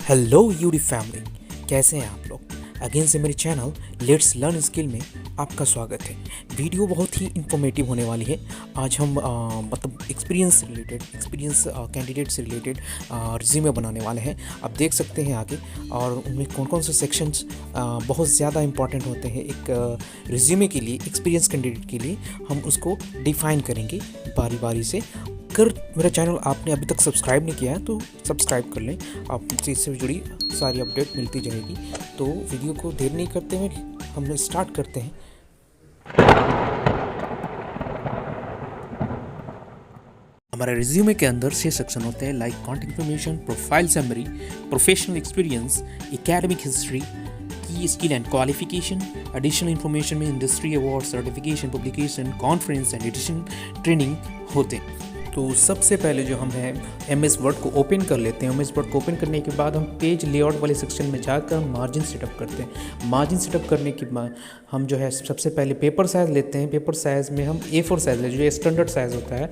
Hello UD family, कैसे हैं आप लोग। अगेन से मेरे चैनल लेट्स लर्न स्किल में आपका स्वागत है। वीडियो बहुत ही इंफॉर्मेटिव होने वाली है। आज हम मतलब एक्सपीरियंस कैंडिडेट से रिलेटेड रिज्यूमे बनाने वाले हैं। आप देख सकते हैं आगे, और उनमें कौन कौन से सेक्शंस बहुत ज़्यादा इंपॉर्टेंट होते हैं एक रिज्यूमे के लिए, एक्सपीरियंस कैंडिडेट के लिए। हम उसको डिफ़ाइन करेंगे बारी बारी से। अगर मेरा चैनल आपने अभी तक सब्सक्राइब नहीं किया है तो सब्सक्राइब कर लें, आपसे इससे जुड़ी सारी अपडेट मिलती जाएगी। तो वीडियो को देर नहीं करते हुए हम स्टार्ट करते हैं। हमारे रिज्यूमे के अंदर 6 सेक्शन होते हैं, like contact information, profile summary, professional experience, academic history, key skill and qualification, additional information में industry award, certification, publication, conference and additional training होते हैं। तो सबसे पहले जो हम हैं MS वर्ड को ओपन कर लेते हैं। MS वर्ड को ओपन करने के बाद हम पेज लेआउट वाले सेक्शन में जाकर मार्जिन सेटअप करते हैं। मार्जिन सेटअप करने के बाद हम जो है सबसे पहले पेपर साइज़ लेते हैं। पेपर साइज़ में हम A4 साइज़ लेते हैं, जो स्टैंडर्ड साइज़ होता है,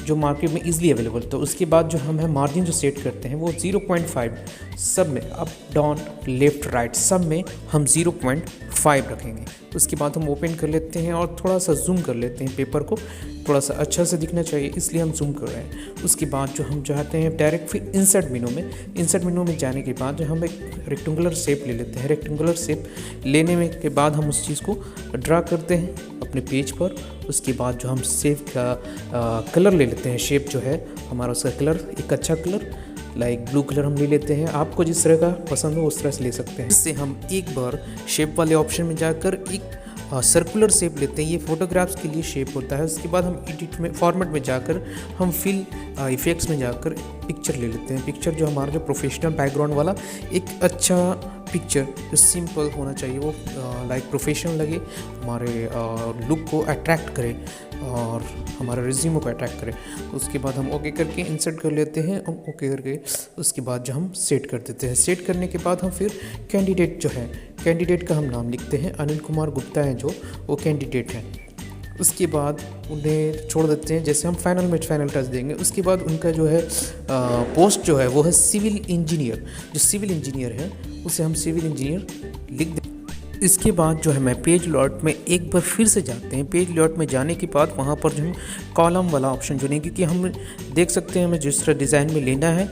जो मार्केट में इजीली अवेलेबल। तो उसके बाद जो हम है मार्जिन जो सेट करते हैं वो 0.5, सब में अप डाउन लेफ़्ट राइट सब में हम 0.5 रखेंगे। उसके बाद हम ओपन कर लेते हैं और थोड़ा सा जूम कर लेते हैं। पेपर को थोड़ा सा अच्छा से दिखना चाहिए, इसलिए हम जूम कर रहे हैं। उसके बाद जो हम चाहते हैं डायरेक्ट फिर इंसर्ट मेनू में जाने के बाद जो हम एक रेक्टेंगुलर शेप ले लेते हैं। रेक्टेंगुलर शेप लेने में के बाद हम उस चीज़ को ड्रा करते हैं अपने पेज पर। उसके बाद जो हम शेप का कलर ले लेते हैं, शेप जो है हमारा उसका कलर एक अच्छा कलर लाइक ब्लू कलर हम ले लेते हैं। आपको जिस तरह का पसंद हो उस तरह से ले सकते हैं। इससे हम एक बार शेप वाले ऑप्शन में जाकर एक सर्कुलर शेप लेते हैं। ये फोटोग्राफ्स के लिए शेप होता है। उसके बाद हम एडिट में फॉर्मेट में जाकर हम फिल इफेक्ट्स में जाकर पिक्चर ले लेते हैं। पिक्चर जो हमारा जो प्रोफेशनल बैकग्राउंड वाला एक अच्छा पिक्चर जो सिंपल होना चाहिए, वो लाइक प्रोफेशनल लगे, हमारे लुक को अट्रैक्ट करे और हमारे रिज्यूमे को अट्रैक्ट करे। उसके बाद हम ओके करके इंसर्ट कर लेते हैं। ओके करके उसके बाद जो हम सेट कर देते हैं। सेट करने के बाद हम फिर कैंडिडेट जो है, कैंडिडेट का हम नाम लिखते हैं, अनिल कुमार गुप्ता हैं जो वो कैंडिडेट हैं। उसके बाद उन्हें छोड़ देते हैं। जैसे हम फाइनल टच देंगे उसके बाद उनका जो है पोस्ट जो है वो है सिविल इंजीनियर। जो सिविल इंजीनियर है उसे हम सिविल इंजीनियर लिख दें। इसके बाद जो है मैं पेज लेआउट में एक बार फिर से जाते हैं। पेज लेआउट में जाने के बाद वहाँ पर जो हम कॉलम वाला ऑप्शन चुनेंगे, क्योंकि हम देख सकते हैं हमें जिस तरह डिज़ाइन में लेना है,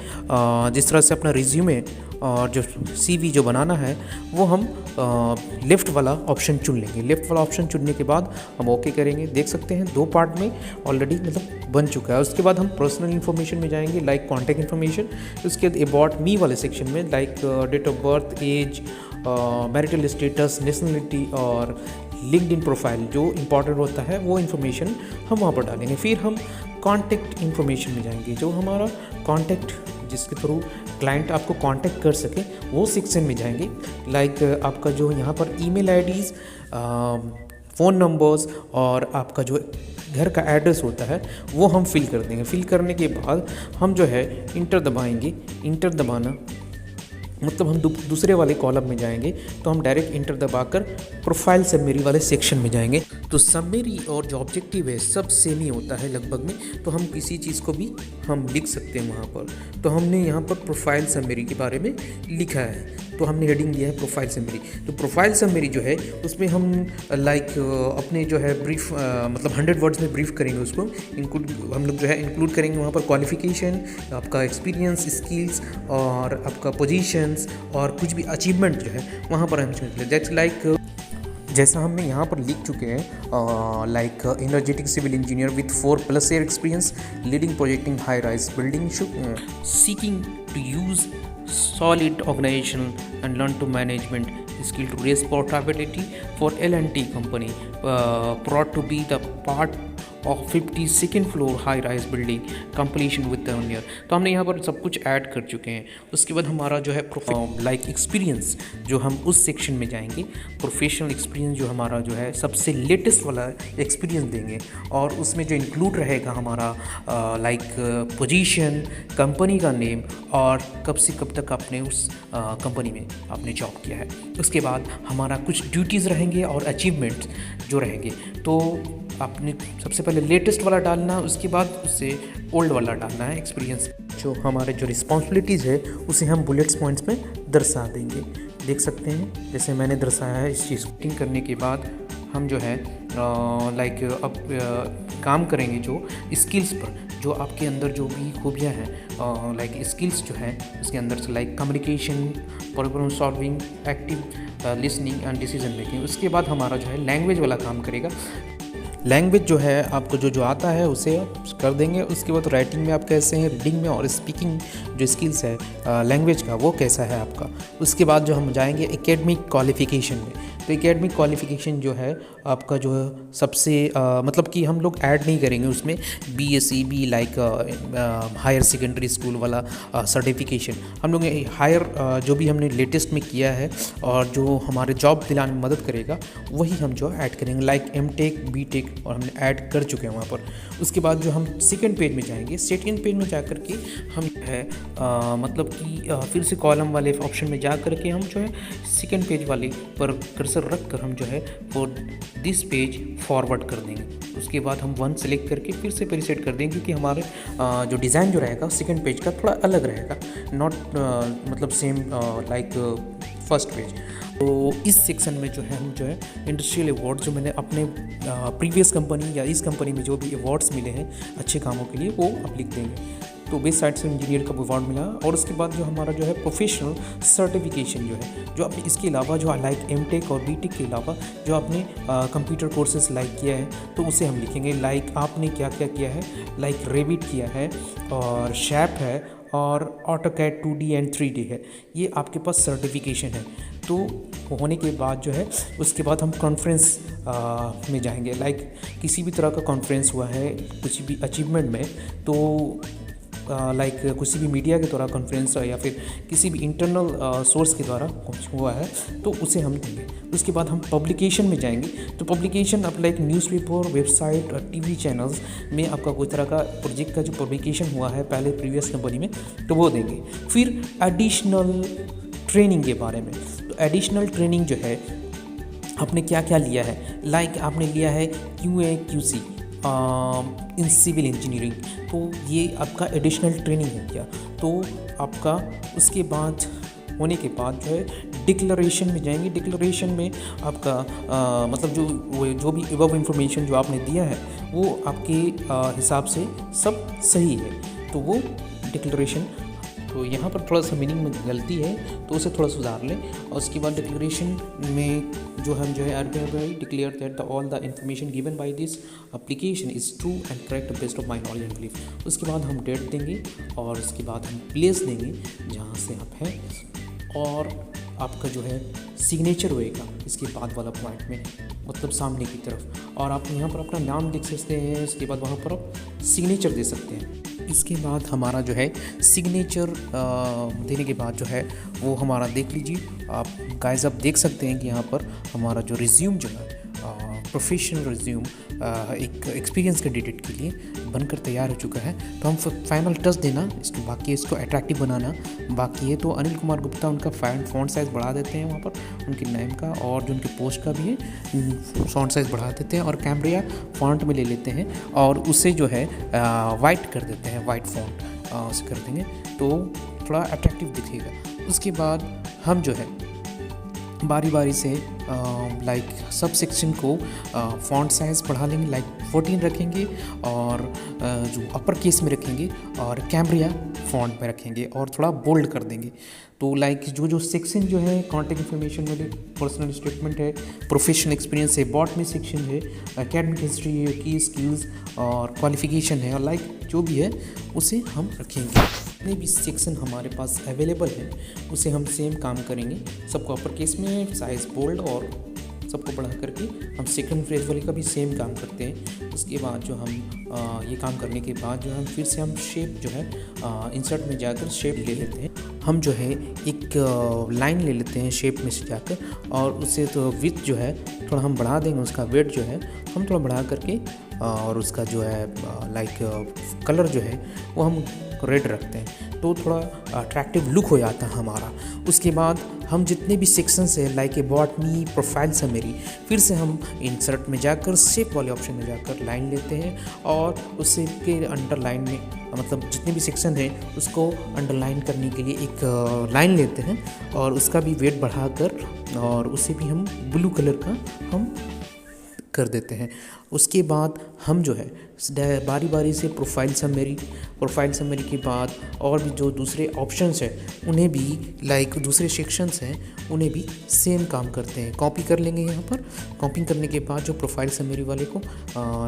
जिस तरह से अपना रिज्यूमे और जो CV जो बनाना है वो हम लेफ़्ट वाला ऑप्शन चुन लेंगे। लेफ़्ट वाला ऑप्शन चुनने के बाद हम ओके करेंगे। देख सकते हैं 2 पार्ट में ऑलरेडी मतलब बन चुका है। उसके बाद हम पर्सनल इन्फॉर्मेशन में जाएंगे, लाइक कॉन्टैक्ट इन्फॉर्मेशन। उसके बाद अबाउट मी वाले सेक्शन में like date of birth, age, marital status, nationality और लिंक्डइन प्रोफाइल जो इंपॉर्टेंट होता है वो इन्फॉर्मेशन हम वहाँ पर डालेंगे। फिर हम कॉन्टैक्ट इन्फॉर्मेशन में जाएंगे, जो हमारा कॉन्टैक्ट जिसके थ्रू क्लाइंट आपको कांटेक्ट कर सके वो सेक्शन में जाएंगे। लाइक आपका जो यहाँ पर ईमेल आईडीज़, फ़ोन नंबर्स और आपका जो घर का एड्रेस होता है वो हम फिल कर देंगे। फिल करने के बाद हम जो है इंटर दबाएंगे। इंटर दबाना मतलब हम दूसरे वाले कॉलम में जाएंगे, तो हम डायरेक्ट इंटर दबाकर प्रोफाइल समरी वाले सेक्शन में जाएंगे। तो समरी और जो ऑब्जेक्टिव है सब सेम ही होता है लगभग में, तो हम किसी चीज़ को भी हम लिख सकते हैं वहाँ पर। तो हमने यहाँ पर प्रोफाइल समरी के बारे में लिखा है, तो हमने हेडिंग दिया है प्रोफाइल समरी। तो प्रोफाइल समरी जो है उसमें हम लाइक अपने जो है ब्रीफ मतलब 100 वर्ड्स में ब्रीफ करेंगे। उसको हम लोग जो है इंक्लूड करेंगे वहाँ पर क्वालिफिकेशन, आपका एक्सपीरियंस, स्किल्स और आपका पोजीशंस और कुछ भी अचीवमेंट जो है वहाँ पर हम दैट्स लाइक जैसा हमने यहाँ पर लिख चुके हैं, like energetic civil engineer with 4+ year experience leading projecting high rise building, seeking to use solid organization and learn to management skill to raise portability for L&T company, proud to be the part of 52nd floor high rise building completion with the year। तो हमने यहाँ पर सब कुछ add कर चुके हैं। उसके बाद हमारा जो है लाइक एक्सपीरियंस जो हम उस सेक्शन में जाएंगे। प्रोफेशनल एक्सपीरियंस जो हमारा जो है सबसे लेटेस्ट वाला एक्सपीरियंस देंगे, और उसमें जो इंक्लूड रहेगा हमारा लाइक पोजीशन, कंपनी का नेम और कब से कब तक आपने उस कंपनी में आपने जॉब किया है। उसके बाद हमारा कुछ ड्यूटीज़ रहेंगे और अचीवमेंट्स जो रहेंगे। तो आपने सबसे पहले लेटेस्ट वाला डालना, उसके बाद उससे ओल्ड वाला डालना है एक्सपीरियंस। जो हमारे जो रिस्पॉन्सिबिलिटीज़ है उसे हम बुलेट्स पॉइंट्स में दर्शा देंगे। देख सकते हैं जैसे मैंने दर्शाया है। इस चीज़ को करने के बाद हम जो है अब काम करेंगे जो स्किल्स पर, जो आपके अंदर जो भी खूबियाँ हैं स्किल्स जो है उसके अंदर से communication, problem solving, active listening and decision making. उसके बाद हमारा जो है लैंग्वेज वाला काम करेगा। लैंग्वेज जो है आपको जो आता है उसे आप कर देंगे। उसके बाद राइटिंग में आप कैसे हैं, रीडिंग में और स्पीकिंग जो स्किल्स है लैंग्वेज का वो कैसा है आपका। उसके बाद जो हम जाएंगे एकेडमिक क्वालिफ़िकेशन में। तो एकेडमिक क्वालिफ़िकेशन जो है आपका जो है सबसे मतलब कि हम लोग ऐड नहीं करेंगे उसमें BSc हायर सेकेंडरी स्कूल वाला सर्टिफिकेशन। हम लोग हायर जो भी हमने लेटेस्ट में किया है और जो हमारे जॉब दिलाने में मदद करेगा वही हम जो ऐड करेंगे, MTech BTech और हमने ऐड कर चुके हैं वहाँ पर। उसके बाद जो हम सेकेंड पेज में जाएंगे, सेकेंड पेज में जा कर के हम है फिर से कॉलम वाले ऑप्शन में जा कर के हम जो है सेकेंड पेज वाले पर कर्सर रख कर हम जो है फॉर दिस पेज फॉरवर्ड कर देंगे। उसके बाद हम 1 सेलेक्ट करके फिर से प्रीसेट कर देंगे क्योंकि हमारे जो डिज़ाइन जो रहेगा सेकेंड पेज का थोड़ा अलग रहेगा, नॉट सेम फर्स्ट पेज। तो इस सेक्शन में जो है हम जो है इंडस्ट्रियल अवार्ड जो मैंने अपने प्रीवियस कंपनी या इस कंपनी में जो भी अवार्ड्स मिले हैं अच्छे कामों के लिए वो आप लिख देंगे। तो बेस्ट साइड से इंजीनियर का अवार्ड मिला। और उसके बाद जो हमारा जो है प्रोफेशनल सर्टिफिकेशन जो है, जो आपने इसके अलावा जो MTech और BTech के अलावा जो आपने कंप्यूटर कोर्सेज किया है तो उसे हम लिखेंगे। आपने क्या क्या किया है, रेविट किया है और शैप है और AutoCAD 2D एंड 3D है, ये आपके पास सर्टिफिकेशन है। तो होने के बाद जो है उसके बाद हम कॉन्फ्रेंस में जाएंगे। किसी भी तरह का कॉन्फ्रेंस हुआ है किसी भी अचीवमेंट में, तो किसी भी मीडिया के द्वारा कॉन्फ्रेंस या फिर किसी भी इंटरनल सोर्स के द्वारा कुछ हुआ है तो उसे हम देंगे। उसके बाद हम पब्लिकेशन में जाएंगे। तो पब्लिकेशन अब न्यूज़पेपर, वेबसाइट और TV चैनल्स में आपका कोई तरह का प्रोजेक्ट का जो पब्लिकेशन हुआ है पहले प्रीवियस कंपनी में तो वो देंगे। फिर एडिशनल ट्रेनिंग के बारे में, तो एडिशनल ट्रेनिंग जो है आपने क्या क्या लिया है, आपने लिया है QA QC in civil engineering, तो ये आपका एडिशनल ट्रेनिंग हो गया। तो आपका उसके बाद होने के बाद जो है डिक्लेरेशन में जाएंगे। डिक्लेरेशन में आपका जो भी अबव इंफॉर्मेशन जो आपने दिया है वो आपके हिसाब से सब सही है, तो वो डिक्लेरेशन। तो यहाँ पर थोड़ा सा मीनिंग में गलती है तो उसे थोड़ा सुधार लें। और उसके बाद डिक्लेरेशन में जो हम जो है declare that all the information given by this application is true and correct based of my knowledge and belief. उसके बाद हम डेट देंगे और उसके बाद हम प्लेस देंगे जहाँ से आप हैं, और आपका जो है सिग्नेचर होएगा इसके बाद वाला पॉइंट में, सामने की तरफ। और आप यहाँ पर अपना नाम लिख सकते हैं, इसके बाद वहाँ पर आप सिग्नेचर दे सकते हैं। इसके बाद हमारा जो है सिग्नेचर देने के बाद जो है वो हमारा देख लीजिए आप गाइस, आप देख सकते हैं कि यहाँ पर हमारा जो रिज्यूम जो है प्रोफेशनल रिज्यूम एक एक्सपीरियंस कैंडिडेट के लिए बनकर तैयार हो चुका है। तो हम फाइनल टच देना इसको, बाकी इसको अट्रैक्टिव बनाना बाकी है। तो अनिल कुमार गुप्ता उनका फॉन्ट साइज़ बढ़ा देते हैं वहाँ पर उनके नेम का, और जो उनके पोस्ट का भी है फॉन्ट साइज़ बढ़ा देते हैं और कैमरिया फॉन्ट में ले लेते हैं और उसे जो है वाइट कर देते हैं, वाइट फॉन्ट उसे कर देंगे तो थोड़ा अट्रैक्टिव दिखेगा। उसके बाद हम जो है बारी बारी से सब सेक्शन को फॉन्ट साइज़ बढ़ा लेंगे, 14 रखेंगे और जो अपर केस में रखेंगे और कैमरिया फॉन्ट में रखेंगे और थोड़ा बोल्ड कर देंगे। तो जो सेक्शन जो है कॉन्टैक्ट इन्फॉर्मेशन वाले पर्सनल स्टेटमेंट है, प्रोफेशनल एक्सपीरियंस है, बॉट में सेक्शन है, एकेडमिक हिस्ट्री है, की स्किल्स और क्वालिफिकेशन है और जो भी है उसे हम रखेंगे। जितने भी सेक्शन हमारे पास अवेलेबल है उसे हम सेम काम करेंगे, सबको अपर केस में साइज बोल्ड और सबको बढ़ा करके हम सेकंड फ्रेज वाले का भी सेम काम करते हैं। उसके बाद जो हम ये काम करने के बाद जो हम फिर से हम शेप जो है इंसर्ट में जाकर शेप ले लेते हैं। हम जो है एक लाइन ले लेते हैं शेप में से जाकर और उससे तो विड्थ जो है थोड़ा हम बढ़ा देंगे, उसका वेट जो है हम थोड़ा बढ़ा करके और उसका जो है कलर जो है वो हम रेड रखते हैं तो थोड़ा अट्रैक्टिव लुक हो जाता है हमारा। उसके बाद हम जितने भी सेक्शंस है like a botany, profile summary, फिर से हम इंसर्ट में जाकर शेप वाले ऑप्शन में जाकर लाइन लेते हैं और उससे के अंडरलाइन में मतलब जितने भी सेक्शन हैं उसको अंडरलाइन करने के लिए एक लाइन लेते हैं और उसका भी वेट बढ़ाकर और उसे भी हम ब्लू कलर का हम कर देते हैं। उसके बाद हम जो है बारी बारी से प्रोफाइल समरी के बाद और भी जो दूसरे ऑप्शंस हैं उन्हें भी लाइक दूसरे सेक्शंस हैं उन्हें भी सेम काम करते हैं। कॉपी कर लेंगे यहाँ पर। कॉपी करने के बाद जो प्रोफाइल समरी वाले को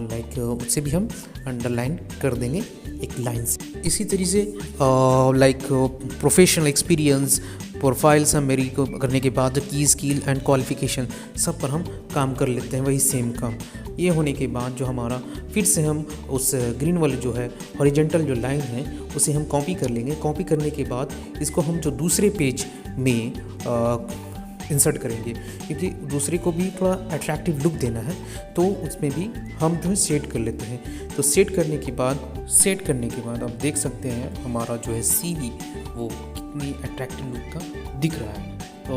लाइक उससे भी हम अंडरलाइन कर देंगे एक लाइन से। इसी तरीके से like professional experience, profile summary को करने के बाद की स्किल एंड क्वालिफिकेशन सब पर हम काम कर लेते हैं वही सेम काम। ये होने के बाद जो हमारा फिर से हम उस ग्रीन वाले जो है हॉरिजॉन्टल जो लाइन है उसे हम कॉपी कर लेंगे। कॉपी करने के बाद इसको हम जो दूसरे पेज में इंसर्ट करेंगे क्योंकि दूसरे को भी थोड़ा अट्रैक्टिव लुक देना है तो उसमें भी हम जो है सेट कर लेते हैं। तो सेट करने के बाद आप देख सकते हैं हमारा जो है CV वो कितनी अट्रैक्टिव लुक का दिख रहा है। तो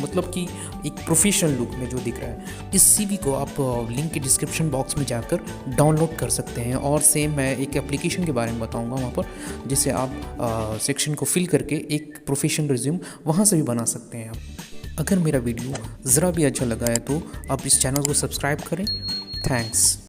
मतलब कि एक प्रोफेशनल लुक में जो दिख रहा है। इस CV को आप लिंक के डिस्क्रिप्शन बॉक्स में जाकर डाउनलोड कर सकते हैं और सेम मैं एक एप्लीकेशन के बारे में बताऊंगा वहाँ पर जिससे आप सेक्शन को फिल करके एक प्रोफेशनल रिज्यूम वहाँ से भी बना सकते हैं आप। अगर मेरा वीडियो ज़रा भी अच्छा लगा है तो आप इस चैनल को सब्सक्राइब करें। थैंक्स।